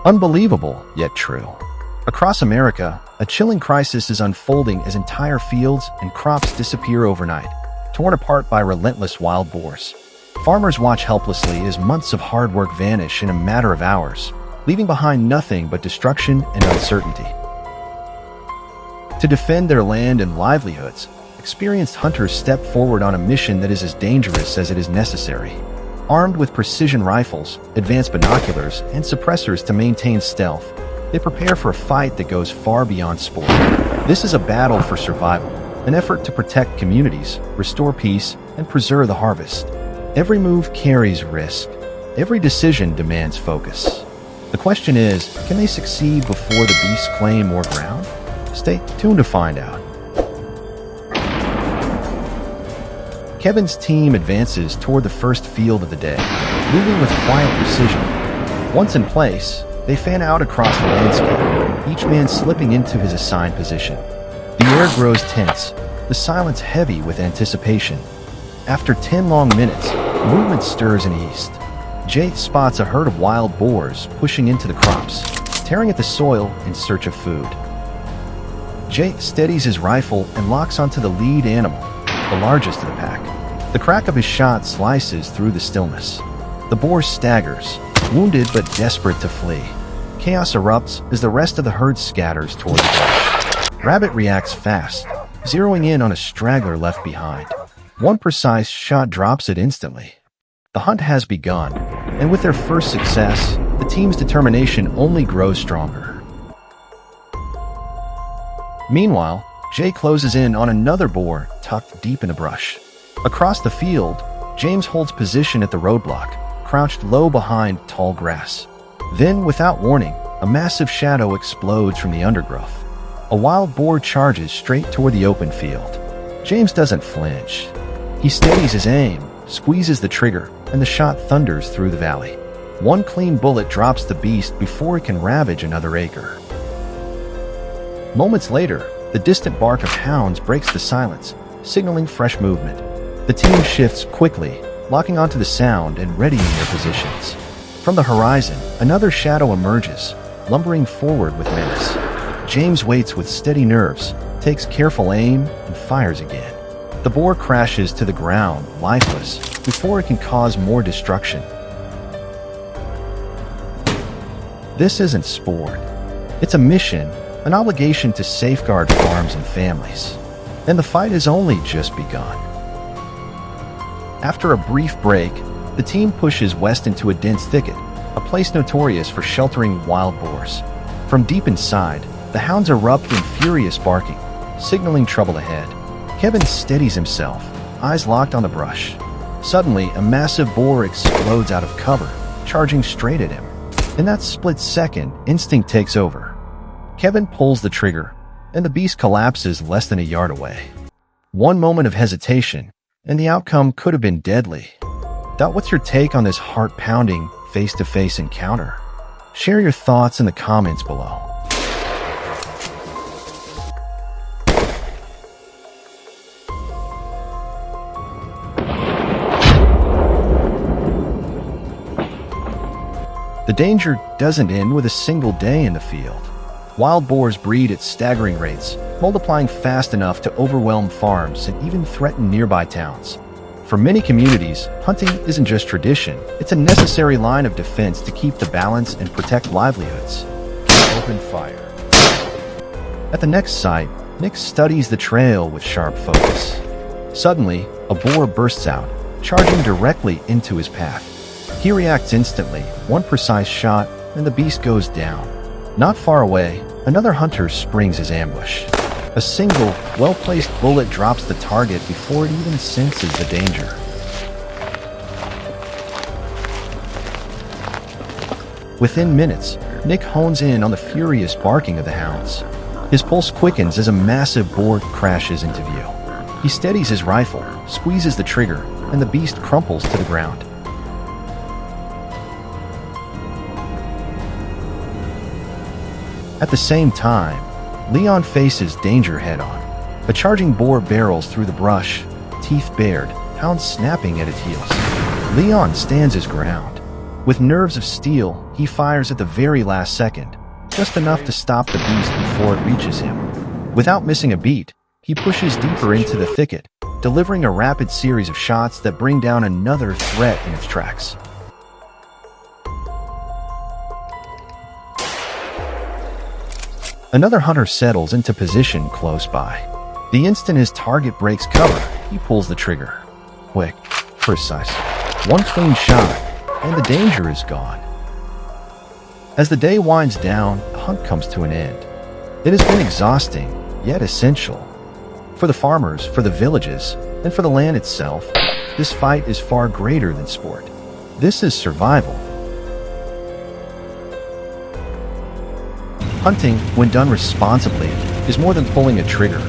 Unbelievable, yet true. Across America, a chilling crisis is unfolding as entire fields and crops disappear overnight, torn apart by relentless wild boars. Farmers watch helplessly as months of hard work vanish in a matter of hours, leaving behind nothing but destruction and uncertainty. To defend their land and livelihoods, experienced hunters step forward on a mission that is as dangerous as it is necessary. Armed with precision rifles, advanced binoculars, and suppressors to maintain stealth, they prepare for a fight that goes far beyond sport. This is a battle for survival, an effort to protect communities, restore peace, and preserve the harvest. Every move carries risk. Every decision demands focus. The question is, can they succeed before the beasts claim more ground? Stay tuned to find out. Kevin's team advances toward the first field of the day, moving with quiet precision. Once in place, they fan out across the landscape, each man slipping into his assigned position. The air grows tense, the silence heavy with anticipation. After 10 long minutes, movement stirs in east. Jay spots a herd of wild boars pushing into the crops, tearing at the soil in search of food. Jay steadies his rifle and locks onto the lead animal, the largest of the pack. The crack of his shot slices through the stillness. The boar staggers, wounded but desperate to flee. Chaos erupts as the rest of the herd scatters toward the bush. Rabbit reacts fast, zeroing in on a straggler left behind. One precise shot drops it instantly. The hunt has begun, and with their first success, the team's determination only grows stronger. Meanwhile, Jay closes in on another boar tucked deep in the brush. Across the field, James holds position at the roadblock, crouched low behind tall grass. Then, without warning, a massive shadow explodes from the undergrowth. A wild boar charges straight toward the open field. James doesn't flinch. He steadies his aim, squeezes the trigger, and the shot thunders through the valley. One clean bullet drops the beast before it can ravage another acre. Moments later, the distant bark of hounds breaks the silence, signaling fresh movement. The team shifts quickly, locking onto the sound and readying their positions. From the horizon, another shadow emerges, lumbering forward with menace. James waits with steady nerves, takes careful aim, and fires again. The boar crashes to the ground, lifeless, before it can cause more destruction. This isn't sport. It's a mission, an obligation to safeguard farms and families. And the fight has only just begun. After a brief break, the team pushes west into a dense thicket, a place notorious for sheltering wild boars. From deep inside, the hounds erupt in furious barking, signaling trouble ahead. Kevin steadies himself, eyes locked on the brush. Suddenly, a massive boar explodes out of cover, charging straight at him. In that split second, instinct takes over. Kevin pulls the trigger, and the beast collapses less than a yard away. One moment of hesitation, and the outcome could have been deadly. What's your take on this heart-pounding, face-to-face encounter? Share your thoughts in the comments below. The danger doesn't end with a single day in the field. Wild boars breed at staggering rates, multiplying fast enough to overwhelm farms and even threaten nearby towns. For many communities, hunting isn't just tradition, it's a necessary line of defense to keep the balance and protect livelihoods. Open fire. At the next site, Nick studies the trail with sharp focus. Suddenly, a boar bursts out, charging directly into his path. He reacts instantly, one precise shot, and the beast goes down. Not far away, another hunter springs his ambush. A single, well-placed bullet drops the target before it even senses the danger. Within minutes, Nick hones in on the furious barking of the hounds. His pulse quickens as a massive boar crashes into view. He steadies his rifle, squeezes the trigger, and the beast crumples to the ground. At the same time, Leon faces danger head-on. A charging boar barrels through the brush, teeth bared, hounds snapping at its heels. Leon stands his ground. With nerves of steel, he fires at the very last second, just enough to stop the beast before it reaches him. Without missing a beat, he pushes deeper into the thicket, delivering a rapid series of shots that bring down another threat in its tracks. Another hunter settles into position close by. The instant his target breaks cover, he pulls the trigger. Quick, precise. One clean shot, and the danger is gone. As the day winds down, the hunt comes to an end. It has been exhausting, yet essential. For the farmers, for the villages, and for the land itself, this fight is far greater than sport. This is survival. Hunting, when done responsibly, is more than pulling a trigger.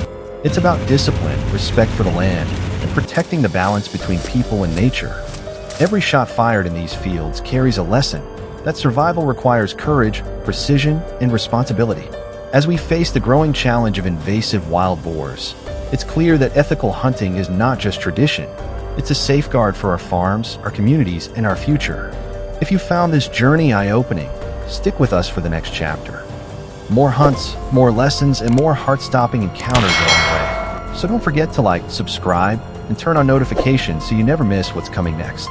It's about discipline, respect for the land, and protecting the balance between people and nature. Every shot fired in these fields carries a lesson that survival requires courage, precision, and responsibility. As we face the growing challenge of invasive wild boars, it's clear that ethical hunting is not just tradition. It's a safeguard for our farms, our communities, and our future. If you found this journey eye-opening, stick with us for the next chapter. More hunts, more lessons, and more heart-stopping encounters are on the way. So don't forget to like, subscribe, and turn on notifications so you never miss what's coming next.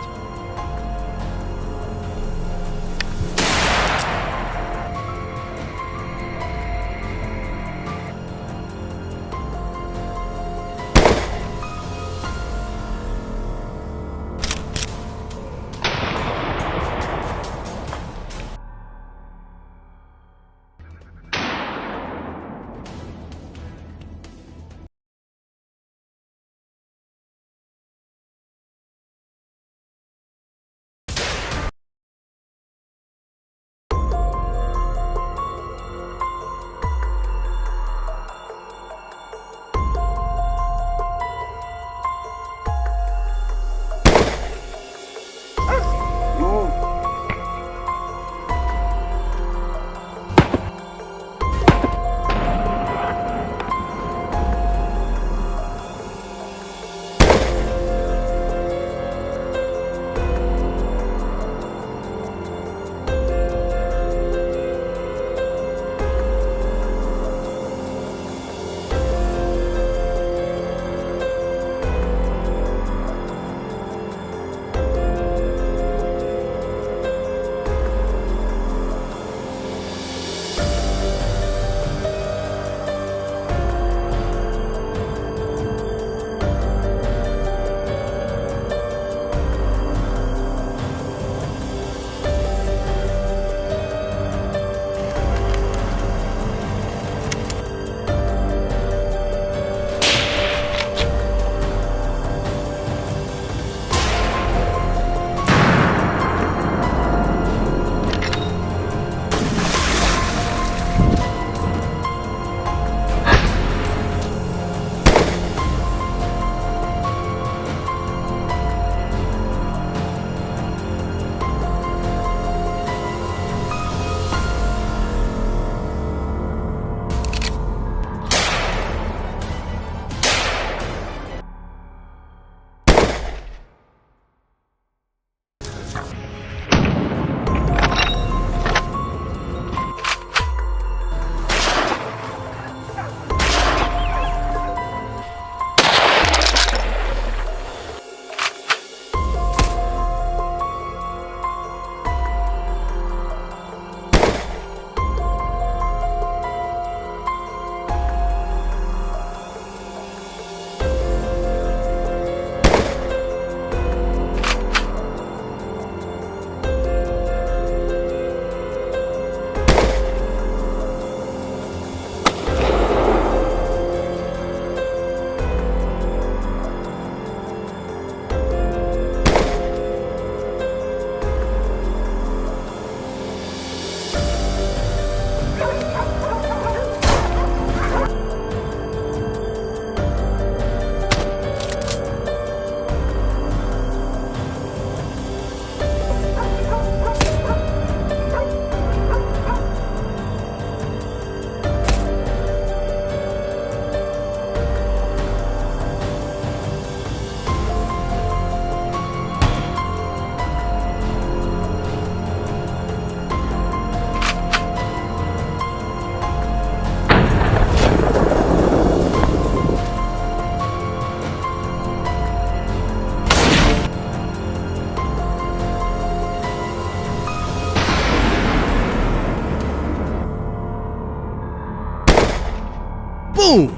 Boom!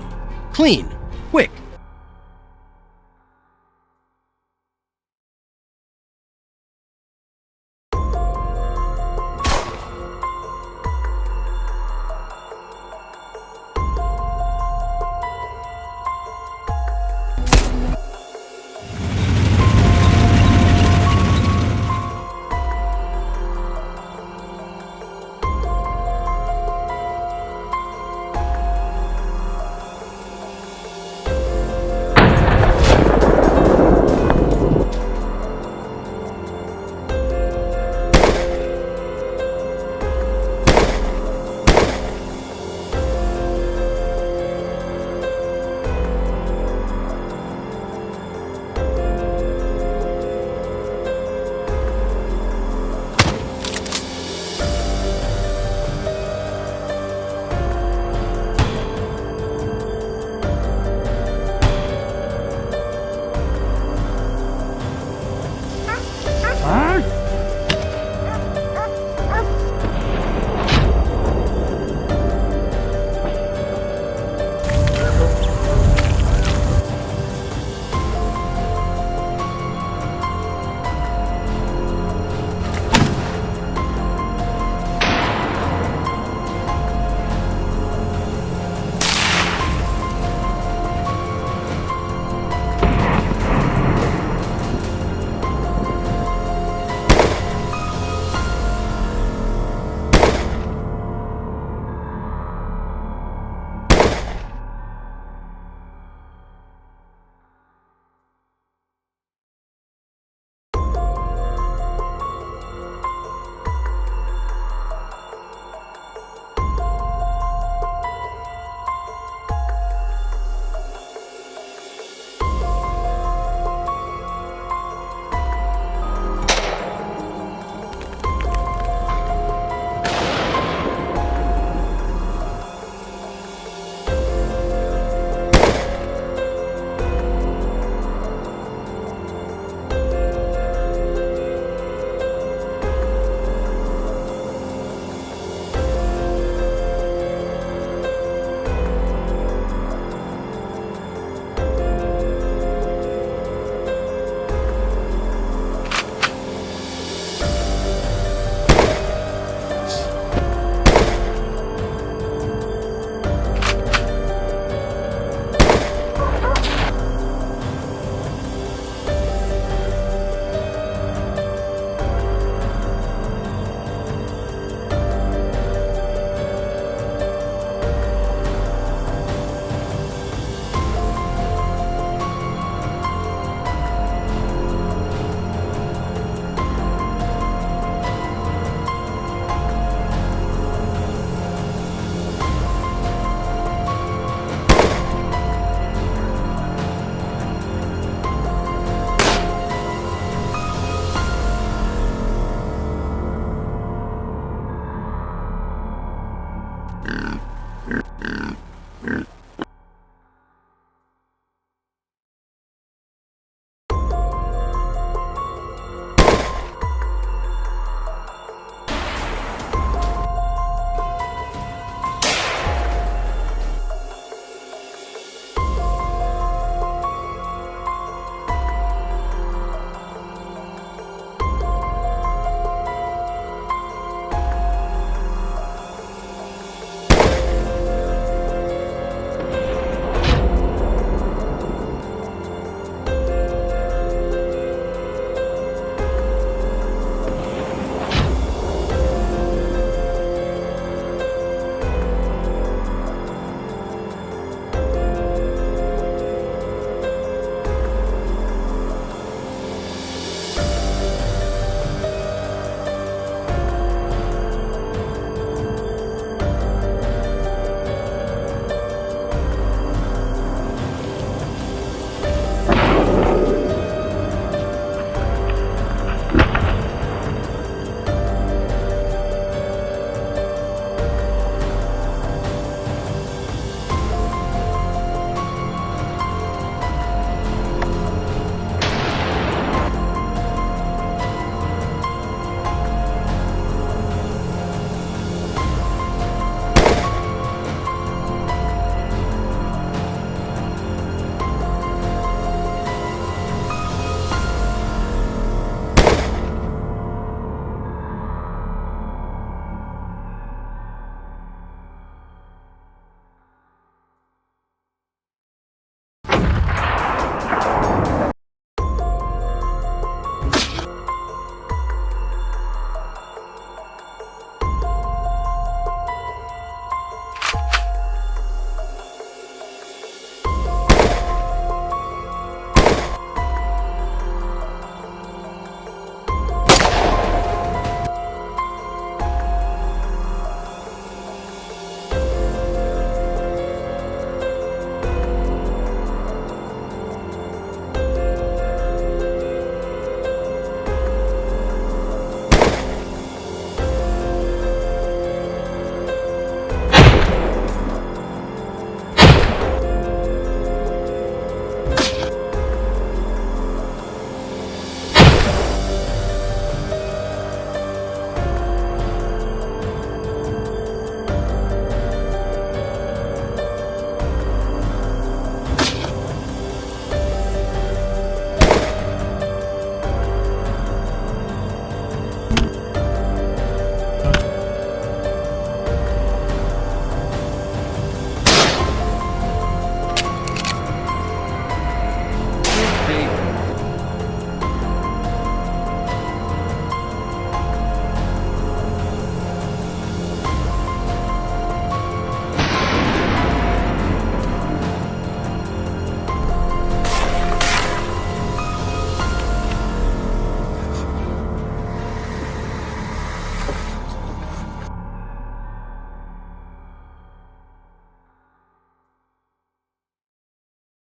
Clean. Quick.